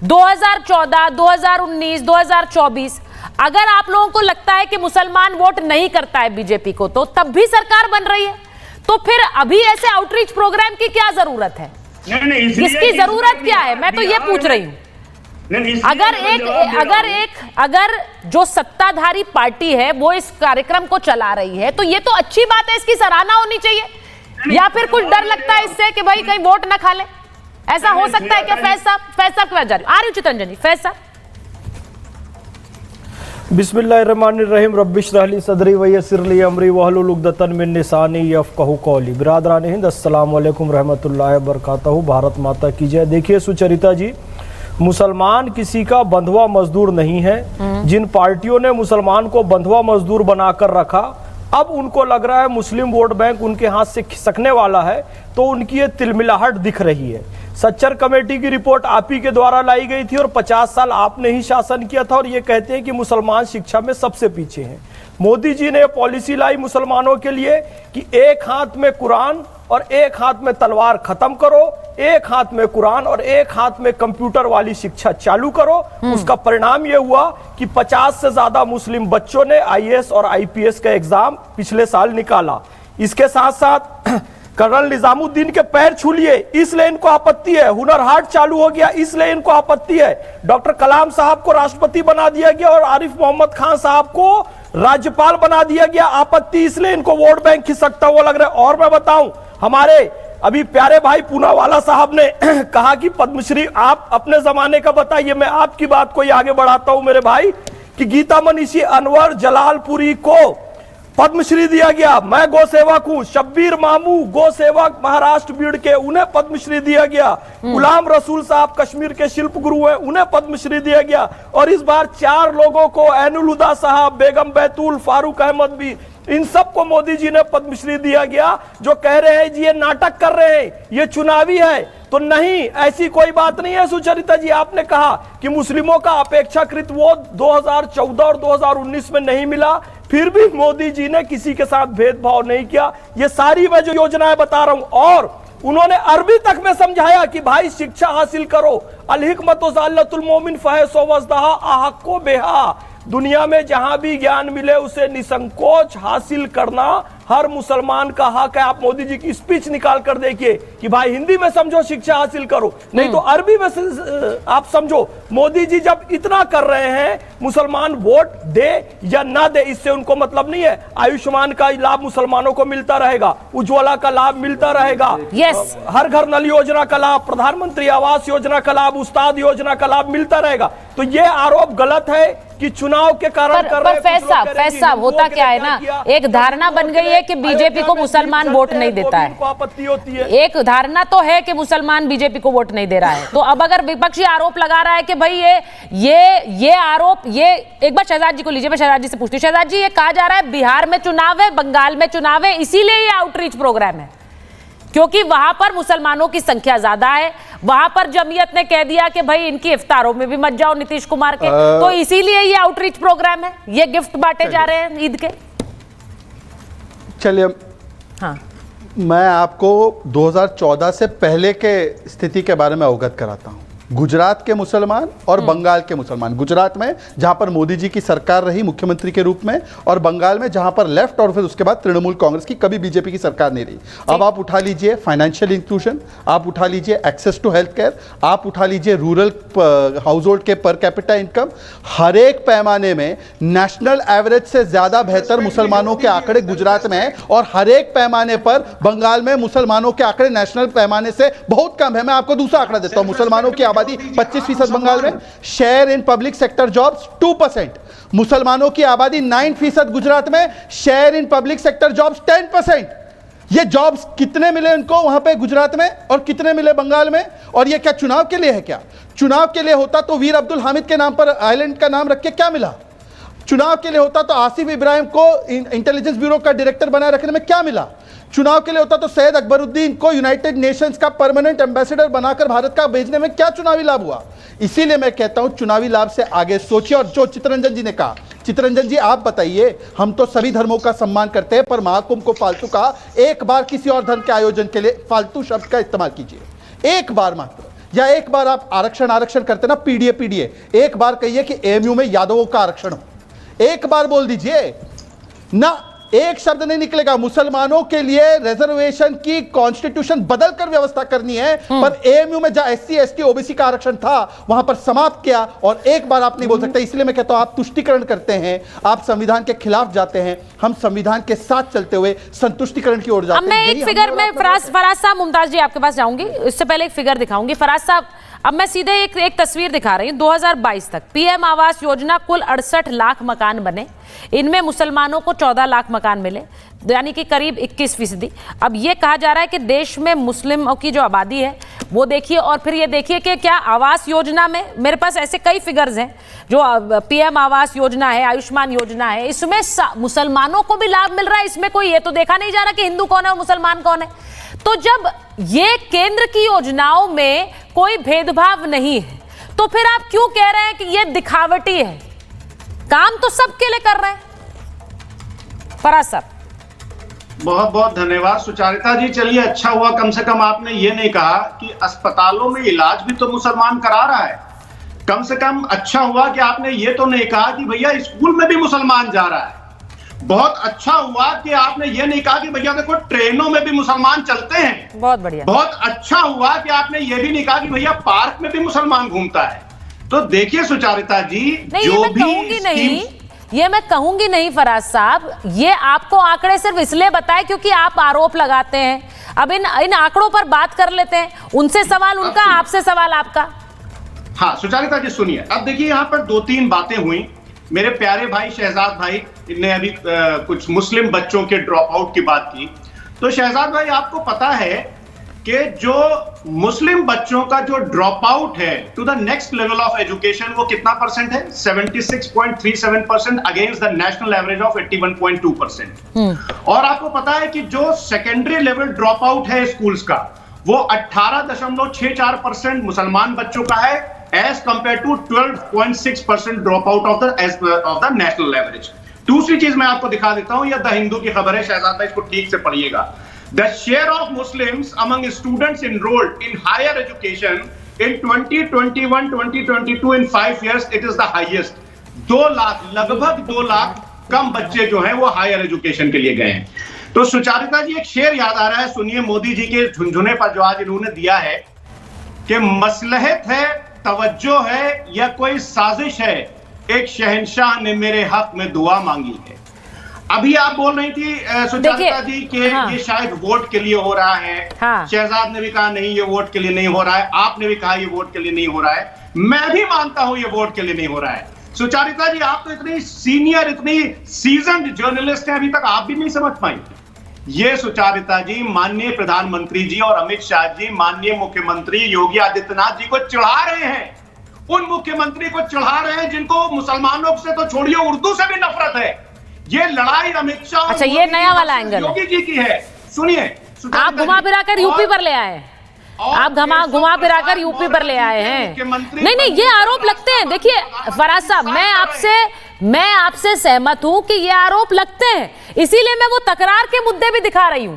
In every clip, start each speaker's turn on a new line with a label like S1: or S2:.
S1: 2014, 2019, 2024 अगर आप लोगों को लगता है कि मुसलमान वोट नहीं करता है बीजेपी को, तो तब भी सरकार बन रही है, तो फिर अभी ऐसे आउटरीच प्रोग्राम की क्या जरूरत है? इसकी जरूरत क्या है, मैं तो ये पूछ रही हूं। अगर जो सत्ताधारी पार्टी है वो इस कार्यक्रम को चला रही है, तो ये तो अच्छी बात है, इसकी सराहना होनी चाहिए। या फिर कुछ डर लगता है इससे कि भाई कहीं वोट ना खा ले? ऐसा हो सकता है क्या? फैज साहब क्या जा रही आ रही चितरंजन जी, फैज साहब।
S2: बिस्मिल्लाहिर्रहमानिर्रहीम रब्बिश रहली सदरी वयस्सिर ली अमरी वहलुल उक़दतन मिन लिसानी यफ़क़हू क़ौली। बिरादरान हिंद, अस्सलाम वालेकुम रहमतुल्लाहि व बरकातहू। भारत माता की जय। देखिए सुचरिता जी, मुसलमान किसी का बंधुआ मजदूर नहीं है। जिन पार्टियों ने मुसलमान को बंधुआ मजदूर बनाकर रखा, अब उनको लग रहा है मुस्लिम वोट बैंक उनके हाथ से खिसकने वाला है, तो उनकी ये तिलमिलाहट दिख रही है। सच्चर कमेटी की रिपोर्ट आप ही के द्वारा लाई गई थी और 50 साल आपने ही शासन किया था, और ये कहते हैं कि मुसलमान शिक्षा में सबसे पीछे हैं। मोदी जी ने पॉलिसी लाई मुसलमानों के लिए कि एक हाथ में कुरान और एक हाथ में तलवार खत्म करो, एक हाथ में कुरान और एक हाथ में कंप्यूटर वाली शिक्षा चालू करो। उसका परिणाम यह हुआ कि 50 से ज्यादा मुस्लिम बच्चों ने आईएएस और आईपीएस का एग्जाम पिछले साल निकाला। इसके साथ साथ कर्नल निजामुद्दीन के पैर छू लिए, इसलिए इनको आपत्ति है। हुनर हाट चालू हो गया, इसलिए इनको आपत्ति है। डॉक्टर कलाम साहब को राष्ट्रपति बना दिया गया और आरिफ मोहम्मद खान साहब को राज्यपाल बना दिया गया, आपत्ति, इसलिए इनको वोट बैंक खिसकता हुआ लग रहा है। और मैं बताऊं, हमारे अभी प्यारे भाई पूनावाला साहब ने कहा कि पद्मश्री आप अपने जमाने का बताइए। मैं आपकी बात को ही आगे बढ़ाता हूं मेरे भाई, कि गीता मनीषी अनवर जलालपुरी को पद्मश्री दिया गया। मैं गौ सेवक हूं। शब्बीर मामू गौ सेवक महाराष्ट्र बीड़ के, उन्हें पद्मश्री दिया गया। गुलाम रसूल साहब कश्मीर के शिल्प गुरु हैं, उन्हें पद्मश्री दिया गया। और इस बार 4 लोगों को, ऐनुल हुदा साहब, बेगम बैतूल, फारूक अहमद भी, इन सबको मोदी जी ने पद्मश्री दिया गया। जो कह रहे हैं जी ये नाटक कर रहे हैं, ये चुनावी है, तो नहीं, ऐसी कोई बात नहीं है। सुचरिता जी, आपने कहा कि मुस्लिमों का अपेक्षाकृत वोट 2014 और 2019 में नहीं मिला, फिर भी मोदी जी ने किसी के साथ भेदभाव नहीं किया। ये सारी मैं जो योजनाएं बता रहा हूं, और उन्होंने अरबी तक में समझाया कि भाई शिक्षा हासिल करो। अल हिकमतु ज़ाल्लतुल मोमिन फहसो वज़दहा अहक्को बेहा। दुनिया में जहां भी ज्ञान मिले उसे निसंकोच हासिल करना हर मुसलमान का हक है। आप मोदी जी की स्पीच निकाल कर देखिए कि भाई हिंदी में समझो, शिक्षा हासिल करो, नहीं तो अरबी में आप समझो। मोदी जी जब इतना कर रहे हैं, मुसलमान वोट दे या ना दे इससे उनको मतलब नहीं है। आयुष्मान का लाभ मुसलमानों को मिलता रहेगा, उज्ज्वला का लाभ मिलता रहेगा, हर घर नल योजना का लाभ, प्रधानमंत्री आवास योजना का लाभ, उस्ताद योजना का लाभ मिलता रहेगा। तो ये आरोप गलत है कि चुनाव के कारण कर रहे हैं।
S1: फैज साहब, होता क्या है ना, एक धारणा बन गई है कि बीजेपी को मुसलमान वोट नहीं देता है।
S2: आपत्ति होती है,
S1: एक धारणा तो है कि मुसलमान बीजेपी को वोट नहीं दे रहा है। तो अब अगर विपक्षी आरोप लगा रहा है कि भाई ये आरोप, ये एक बार शहजाद जी को लीजिए, मैं शहजाद जी से पूछती हूँ। शहजाद जी, ये कहा जा रहा है बिहार में चुनाव है, बंगाल में चुनाव है, इसीलिए ये आउटरीच प्रोग्राम है, क्योंकि वहां पर मुसलमानों की संख्या ज्यादा है। वहां पर जमीयत ने कह दिया कि भाई इनकी इफ्तारों में भी मत जाओ नीतीश कुमार के, तो इसीलिए ये आउटरीच प्रोग्राम है, ये गिफ्ट बांटे जा रहे हैं ईद के।
S3: चलिए,
S1: हाँ,
S3: मैं आपको 2014 से पहले के स्थिति के बारे में अवगत कराता हूं। गुजरात के मुसलमान और बंगाल के मुसलमान, गुजरात में जहां पर मोदी जी की सरकार रही मुख्यमंत्री के रूप में, और बंगाल में जहां पर लेफ्ट और फिर उसके बाद तृणमूल कांग्रेस की, कभी बीजेपी की सरकार नहीं रही। अब आप उठा लीजिए फाइनेंशियल इंक्लूजन, आप उठा लीजिए एक्सेस टू हेल्थ केयर, आप उठा लीजिए रूरल हाउस होल्ड के पर कैपिटा इनकम, हर एक पैमाने में नेशनल एवरेज से ज्यादा बेहतर मुसलमानों के आंकड़े गुजरात में है, और हर एक पैमाने पर बंगाल में मुसलमानों के आंकड़े नेशनल पैमाने से बहुत कम है। मैं आपको दूसरा आंकड़ा देता हूं, मुसलमानों की 25% बंगाल में, share in public sector jobs 2%, मुसलमानों की आबादी 9% गुजरात में, share in public sector jobs 10%। ये जॉब्स कितने मिले उनको वहां पे गुजरात में और कितने मिले बंगाल में? और ये क्या चुनाव के लिए है? क्या चुनाव के लिए होता तो वीर अब्दुल हामिद के नाम पर आइलैंड का नाम रख के क्या मिला? चुनाव के लिए होता तो आसिफ इब्राहिम को इंटेलिजेंस ब्यूरो का डायरेक्टर बनाए रखने में क्या मिला? चुनाव के लिए होता तो सैयद अकबरुद्दीन को यूनाइटेड नेशंस का परमानेंट एम्बेसडर बनाकर भारत का भेजने में क्या चुनावी लाभ हुआ? इसीलिए मैं कहता हूं चुनावी लाभ से आगे सोचिए। और जो चित्तरंजन जी ने कहा, चित्तरंजन जी आप बताइए, हम तो सभी धर्मों का सम्मान करते हैं, पर महाकुंभ को फालतू कहा, एक बार किसी और धर्म के आयोजन के लिए फालतू शब्द का इस्तेमाल कीजिए, एक बार मात्र। या एक बार आप आरक्षण करते ना, पीडीए, एक बार कहिए कि एएमयू में यादवों का आरक्षण हो, एक बार बोल दीजिए ना, एक शब्द नहीं निकलेगा। मुसलमानों के लिए रिजर्वेशन की कॉन्स्टिट्यूशन बदलकर व्यवस्था करनी है, पर एएमयू में जहां एससी एसटी ओबीसी का आरक्षण था वहां पर समाप्त किया, और एक बार आप नहीं बोल सकते। इसलिए मैं कहता हूं आप तुष्टिकरण करते हैं, आप संविधान के खिलाफ जाते हैं, हम संविधान के साथ चलते हुए संतुष्टिकरण की ओर जाते हैं।
S1: अब मैं एक फिगर में फराज साहब, मुमताज जी आपके पास जाऊंगी, इससे पहले एक फिगर दिखाऊंगी। फराज साहब, अब मैं सीधे एक तस्वीर दिखा रही हूँ। 2022 तक पीएम आवास योजना, कुल 68 लाख मकान बने, इनमें मुसलमानों को 14 लाख मकान मिले, यानी कि करीब 21%। अब ये कहा जा रहा है कि देश में मुस्लिमों की जो आबादी है वो देखिए, और फिर ये देखिए कि क्या आवास योजना में, मेरे पास ऐसे कई फिगर्स हैं, जो पीएम आवास योजना है, आयुष्मान योजना है, इसमें मुसलमानों को भी लाभ मिल रहा है। इसमें कोई ये तो देखा नहीं जा रहा कि हिंदू कौन है और मुसलमान कौन है। तो जब ये केंद्र की योजनाओं में कोई भेदभाव नहीं है, तो फिर आप क्यों कह रहे हैं कि ये दिखावटी है? काम तो सबके लिए कर रहे हैं। फराज साहब,
S4: बहुत बहुत धन्यवाद सुचारिता जी। चलिए, अच्छा हुआ कम से कम आपने ये नहीं कहा कि अस्पतालों में इलाज भी तो मुसलमान करा रहा है। कम से कम अच्छा हुआ कि आपने ये तो नहीं कहा कि भैया स्कूल में भी मुसलमान जा रहा है। बहुत अच्छा हुआ कि आपने ये नहीं कहा कि भैया देखो ट्रेनों में भी मुसलमान चलते हैं।
S1: बहुत बढ़िया।
S4: बहुत अच्छा हुआ कि आपने ये भी नहीं कहा कि भैया पार्क में भी मुसलमान घूमता है। तो देखिए सुचारिता जी, जो भी
S1: ये मैं कहूंगी नहीं फराज साहब, ये आपको आंकड़े सिर्फ इसलिए बताए क्योंकि आप आरोप लगाते हैं। अब इन आंकड़ों पर बात कर लेते हैं, उनसे सवाल उनका, आपसे सवाल आपका।
S4: हाँ सुचारिता जी सुनिए, अब देखिए यहाँ पर 2-3 बातें हुई। मेरे प्यारे भाई शहजाद भाई ने अभी कुछ मुस्लिम बच्चों के ड्रॉप आउट की बात की। तो शहजाद भाई, आपको पता है कि जो मुस्लिम बच्चों का जो ड्रॉप आउट है to the next level of education, वो कितना परसेंट है? 76.37% against the national average of 81.2%। और आपको पता है कि जो सेकेंडरी लेवल ड्रॉप आउट है स्कूल्स का, वो 18.64% मुसलमान बच्चों का है, as compare to 12.6% drop out of the national average. दूसरी चीज मैं आपको दिखा देता हूं, यह द हिंदू की खबर है, शहजाद भाई इसको ठीक से पढ़िएगा। The share of Muslims among students enrolled in higher education in 2021-2022 in 5 years it is the highest। 2 lakh, लगभग 2 लाख कम बच्चे जो हैं वो हायर एजुकेशन के लिए गए हैं। तो सुचारिता जी, एक शेर याद आ रहा है, सुनिए मोदी जी के झुनझुने पर जो आज इन्होंने दिया है कि मसलहत है, तवज्जो है या कोई साजिश है, एक शहंशाह ने मेरे हक में दुआ मांगी है। अभी आप बोल रही थी सुचारिता जी कि ये शायद वोट के लिए हो रहा है। शहजाद ने भी कहा नहीं ये वोट के लिए नहीं हो रहा है, आपने भी कहा ये वोट के लिए नहीं हो रहा है, मैं भी मानता हूं ये वोट के लिए नहीं हो रहा है। सुचारिता जी, आप तो इतनी सीनियर, इतनी सीजन्ड जर्नलिस्ट हैं, अभी तक आप भी नहीं समझ पाई ये। सुचारिता जी, माननीय प्रधानमंत्री जी और अमित शाह जी माननीय मुख्यमंत्री योगी आदित्यनाथ जी को चढ़ा रहे हैं, उन मुख्यमंत्री को चढ़ा रहे हैं जिनको मुसलमानों से तो छोड़िए उर्दू से भी नफरत है। ये लड़ाई अमित शाह,
S1: अच्छा ये नया वाला एंगल
S4: योगी जी की है। सुनिए,
S1: आप घुमा फिरा कर यूपी पर ले आए, आप घुमा फिरा कर यूपी पर ले आए हैं। नहीं, ये आरोप लगते हैं। देखिए फराज साहब, मैं आपसे सहमत हूं कि ये आरोप लगते हैं, इसीलिए मैं वो तकरार के मुद्दे भी दिखा रही हूं।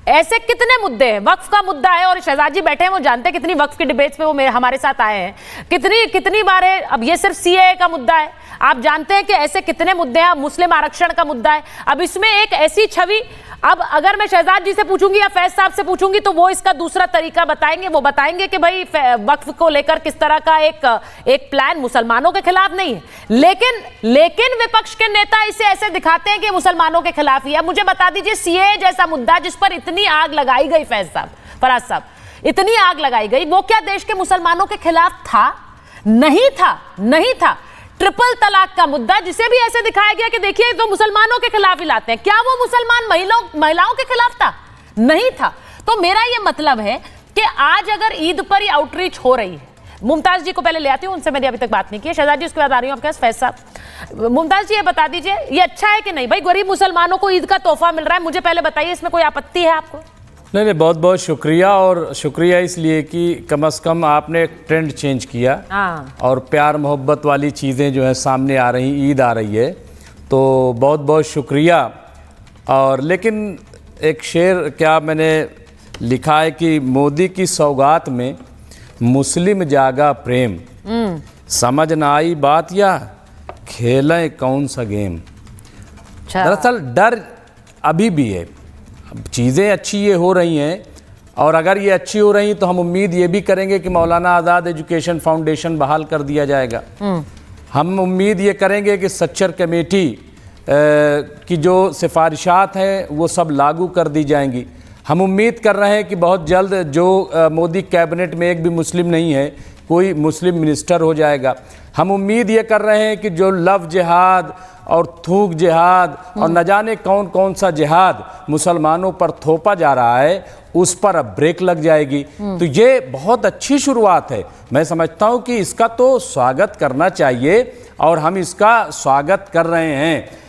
S1: ऐसे कितने मुद्दे हैं, वक्फ का मुद्दा है, और शहजाद जी बैठे हैं, वो जानते हैं कितनी वक्फ की डिबेट्स पे वो हमारे साथ आए हैं, कितनी बार है। अब ये सिर्फ सीएए का मुद्दा है, आप जानते हैं कि ऐसे कितने मुद्दे हैं। मुस्लिम आरक्षण का मुद्दा है। अब इसमें एक ऐसी छवि, अब अगर मैं शहजाद जी से पूछूंगी या फैज साहब से पूछूंगी तो वो इसका दूसरा तरीका बताएंगे। वो बताएंगे कि भाई वक्फ को लेकर किस तरह का एक प्लान मुसलमानों के खिलाफ नहीं है, लेकिन विपक्ष के नेता इसे ऐसे दिखाते हैं कि मुसलमानों के खिलाफ ही है। मुझे बता दीजिए, सीएए जैसा मुद्दा जिस पर इतनी आग लगाई गई, फराज साहब इतनी आग लगाई गई, वो क्या देश के मुसलमानों के खिलाफ था? नहीं था। ट्रिपल तलाक का मुद्दा, जिसे भी ऐसे दिखाया गया कि देखिए तो मुसलमानों के खिलाफ ही लाते हैं, क्या वो मुसलमान महिलाओं के खिलाफ था? नहीं था। तो मेरा ये मतलब है कि आज अगर ईद पर ही आउटरीच हो रही है, मुमताज जी को पहले ले आती हूं, उनसे मैंने अभी तक बात नहीं की है। शहजाद जी उसके बाद आ रही हूं आपके पास। फैज साहब, मुमताज जी ये बता दीजिए, ये अच्छा है कि नहीं? भाई गरीब मुसलमानों को ईद का तोहफा मिल रहा है, मुझे पहले बताइए, इसमें कोई आपत्ति है आपको?
S5: नहीं, बहुत बहुत शुक्रिया, और शुक्रिया इसलिए कि कम से कम आपने एक ट्रेंड चेंज किया और प्यार मोहब्बत वाली चीज़ें जो है सामने आ रही, ईद आ रही है, तो बहुत बहुत शुक्रिया। और लेकिन एक शेर क्या मैंने लिखा है कि मोदी की सौगात में मुस्लिम जागा प्रेम, समझ ना आई बात या खेलें कौन सा गेम। दरअसल डर अभी भी है। अब चीज़ें अच्छी ये हो रही हैं, और अगर ये अच्छी हो रही तो हम उम्मीद ये भी करेंगे कि मौलाना आज़ाद एजुकेशन फाउंडेशन बहाल कर दिया जाएगा। हम उम्मीद ये करेंगे कि सच्चर कमेटी की जो सिफारिशात हैं वो सब लागू कर दी जाएंगी। हम उम्मीद कर रहे हैं कि बहुत जल्द जो मोदी कैबिनेट में एक भी मुस्लिम नहीं है, कोई मुस्लिम मिनिस्टर हो जाएगा। हम उम्मीद ये कर रहे हैं कि जो लव जिहाद और थूक जिहाद और न जाने कौन कौन सा जिहाद मुसलमानों पर थोपा जा रहा है, उस पर अब ब्रेक लग जाएगी। तो ये बहुत अच्छी शुरुआत है। मैं समझता हूँ कि इसका तो स्वागत करना चाहिए और हम इसका स्वागत कर रहे हैं।